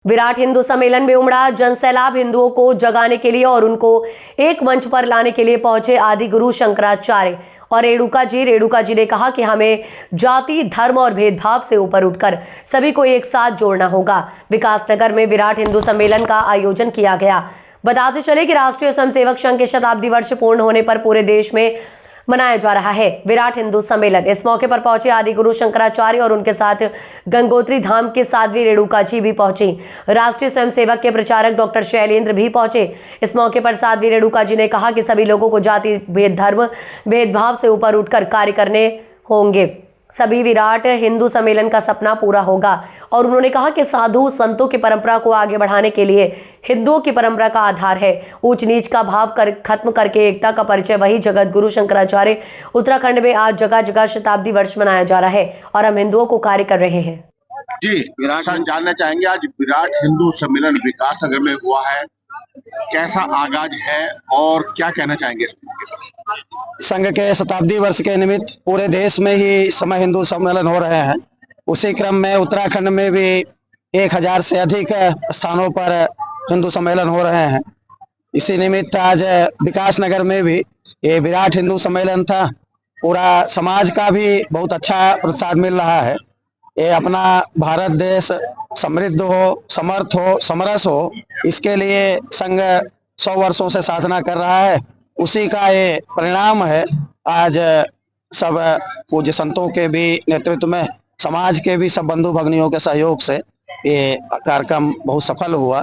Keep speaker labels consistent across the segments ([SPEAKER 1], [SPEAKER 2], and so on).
[SPEAKER 1] विराट हिंदू सम्मेलन में उमड़ा जनसैलाब हिंदुओं को जगाने के लिए और उनको एक मंच पर लाने के लिए पहुंचे आदि गुरु शंकराचार्य और रेणुका जी ने कहा कि हमें जाति, धर्म और भेदभाव से ऊपर उठकर सभी को एक साथ जोड़ना होगा। विकासनगर में विराट हिंदू सम्मेलन का आयोजन किया गया। बताते चले कि राष्ट्रीय स्वयंसेवक संघ के शताब्दी वर्ष पूर्ण होने पर पूरे देश में मनाया जा रहा है विराट हिंदू सम्मेलन। इस मौके पर पहुंचे आदि गुरु शंकराचार्य और उनके साथ गंगोत्री धाम के साध्वी रेणुका जी भी पहुंची। राष्ट्रीय स्वयंसेवक के प्रचारक डॉक्टर शैलेंद्र भी पहुंचे। इस मौके पर साध्वी रेणुका जी ने कहा कि सभी लोगों को जाति, धर्म, भेदभाव से ऊपर उठकर कार्य करने होंगे, सभी विराट हिंदू सम्मेलन का सपना पूरा होगा। और उन्होंने कहा कि साधु संतों की परंपरा को आगे बढ़ाने के लिए हिंदुओं की परंपरा का आधार है ऊंच नीच का भाव खत्म करके एकता का परिचय। वही जगत गुरु शंकराचार्य उत्तराखंड में आज जगह जगह शताब्दी वर्ष मनाया जा रहा है और हम हिंदुओं को कार्य कर रहे हैं।
[SPEAKER 2] जी विराट सर, जानना चाहेंगे आज विराट हिंदू सम्मेलन विकासनगर में हुआ है, कैसा आगाज है और क्या कहना चाहेंगे?
[SPEAKER 3] संघ के शताब्दी वर्ष के निमित्त पूरे देश में ही समय हिंदू सम्मेलन हो रहे हैं। उसी क्रम में उत्तराखंड में भी 1000 से अधिक स्थानों पर हिंदू सम्मेलन हो रहे हैं। इसी निमित्त आज विकासनगर में भी ये विराट हिंदू सम्मेलन था। पूरा समाज का भी बहुत अच्छा प्रतिसाद मिल रहा है। ये अपना भारत देश समृद्ध हो, समर्थ हो, समरस हो, इसके लिए संघ 100 वर्षों से साधना कर रहा है। उसी का ये परिणाम है। आज सब पूज्य संतों के भी नेतृत्व में, समाज के भी सब बंधु भगिनियों के सहयोग से ये कार्यक्रम बहुत सफल हुआ।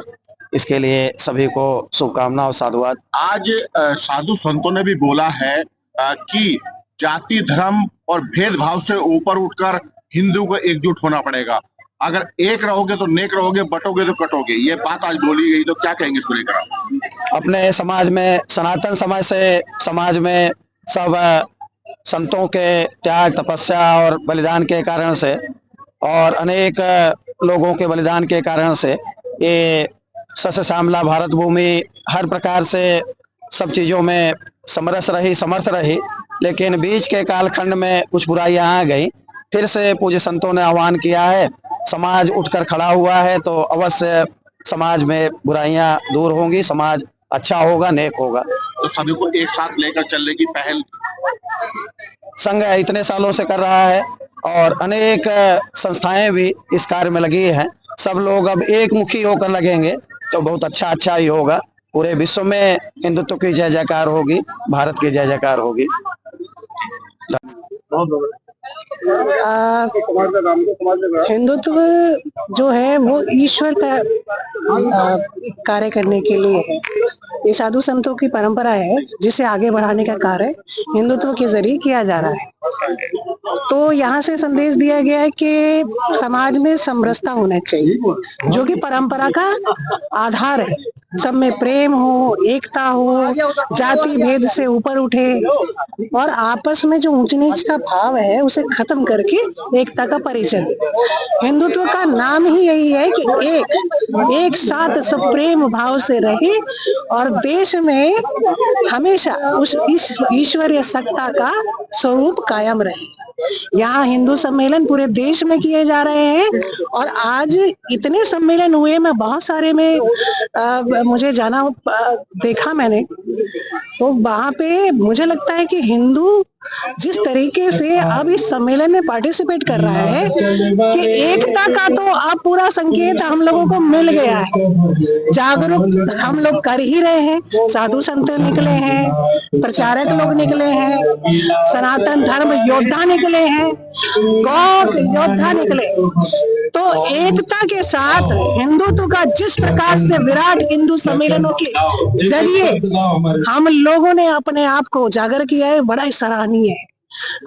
[SPEAKER 3] इसके लिए सभी को शुभकामना और साधुवाद।
[SPEAKER 2] आज साधु संतों ने भी बोला है कि जाति, धर्म और भेदभाव से ऊपर उठकर हिंदू को एकजुट होना पड़ेगा। अगर एक रहोगे तो नेक रहोगे, बटोगे तो कटोगे। ये बात आज बोली गई, तो क्या कहेंगे इसको लेकर?
[SPEAKER 3] अपने समाज में सनातन समय से समाज में सब संतों के त्याग, तपस्या और बलिदान के कारण से और अनेक लोगों के बलिदान के कारण से ये सस्य श्यामला भारत भूमि हर प्रकार से सब चीजों में समरस रही, समर्थ रही। लेकिन बीच के कालखंड में कुछ बुराइयां आ गई। फिर से पूज्य संतों ने आह्वान किया है, समाज उठकर खड़ा हुआ है तो अवश्य समाज में बुराइयां दूर होंगी, समाज अच्छा होगा, नेक होगा।
[SPEAKER 2] तो सभी को एक साथ लेकर चलने की पहल
[SPEAKER 3] संघ इतने सालों से कर रहा है और अनेक संस्थाएं भी इस कार्य में लगी हैं। सब लोग अब एक मुखी होकर लगेंगे तो बहुत अच्छा ही होगा। पूरे विश्व में हिंदुत्व की जय जयकार होगी, भारत की जय जयकार होगी।
[SPEAKER 4] हिंदुत्व जो है वो ईश्वर का कार्य करने के लिए है। ये साधु संतों की परंपरा है जिसे आगे बढ़ाने का कार्य हिंदुत्व के जरिए किया जा रहा है। तो यहाँ से संदेश दिया गया है कि समाज में समरसता होना चाहिए, जो कि परंपरा का आधार है। सब में प्रेम हो, एकता हो, जाति भेद से ऊपर उठे और आपस में जो ऊंच नीच का भाव है उसे खत्म करके एकता का परिचय दे। हिंदुत्व का नाम ही यही है कि एक साथ सब प्रेम भाव से रहे और देश में हमेशा उस ईश्वरीय सत्ता का स्वरूप कायम रहे। यहाँ हिंदू सम्मेलन पूरे देश में किए जा रहे हैं और आज इतने सम्मेलन हुए, मैं बहुत सारे में मुझे जाना देखा मैंने, तो वहां पे मुझे लगता है कि हिंदू जिस तरीके से अब इस सम्मेलन में पार्टिसिपेट कर रहा है कि एकता का तो अब पूरा संकेत हम लोगों को मिल गया है। जागरूक हम लोग कर ही रहे हैं, साधु संत निकले हैं, प्रचारक लोग निकले हैं, सनातन धर्म योद्धा निकले हैं, गौ योद्धा निकले। तो एकता के साथ हिंदुत्व का जिस प्रकार से विराट हिंदू सम्मेलनों के जरिए हम लोगों ने अपने आप को उजागर किया है, बड़ा ही सराहनीय है।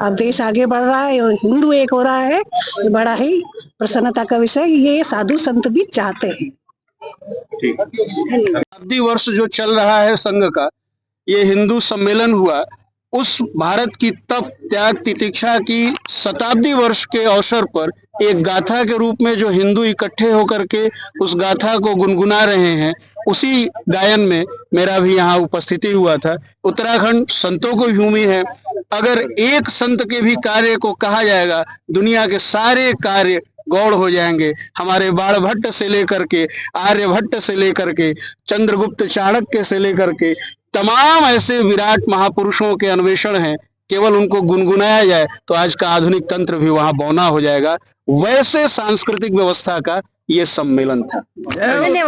[SPEAKER 4] अब देश आगे बढ़ रहा है और हिंदू एक हो रहा है, ये बड़ा ही प्रसन्नता का विषय। ये साधु संत भी चाहते हैं।
[SPEAKER 5] शताब्दी वर्ष जो चल रहा है संघ का, ये हिंदू सम्मेलन हुआ उस भारत की तप, त्याग, तितिक्षा की शताब्दी वर्ष के अवसर पर एक गाथा के रूप में जो हिंदू इकट्ठे होकर के उस गाथा को गुनगुना रहे हैं, उसी गायन में मेरा भी यहाँ उपस्थिति हुआ था। उत्तराखंड संतों की भूमि है। अगर एक संत के भी कार्य को कहा जाएगा, दुनिया के सारे कार्य गौड़ हो जाएंगे। हमारे बाणभट्ट से लेकर के आर्यभट्ट से लेकर के चंद्रगुप्त चाणक्य से लेकर के तमाम ऐसे विराट महापुरुषों के अन्वेषण हैं, केवल उनको गुनगुनाया जाए तो आज का आधुनिक तंत्र भी वहां बौना हो जाएगा। वैसे सांस्कृतिक व्यवस्था का ये सम्मेलन था।
[SPEAKER 1] धन्यवाद।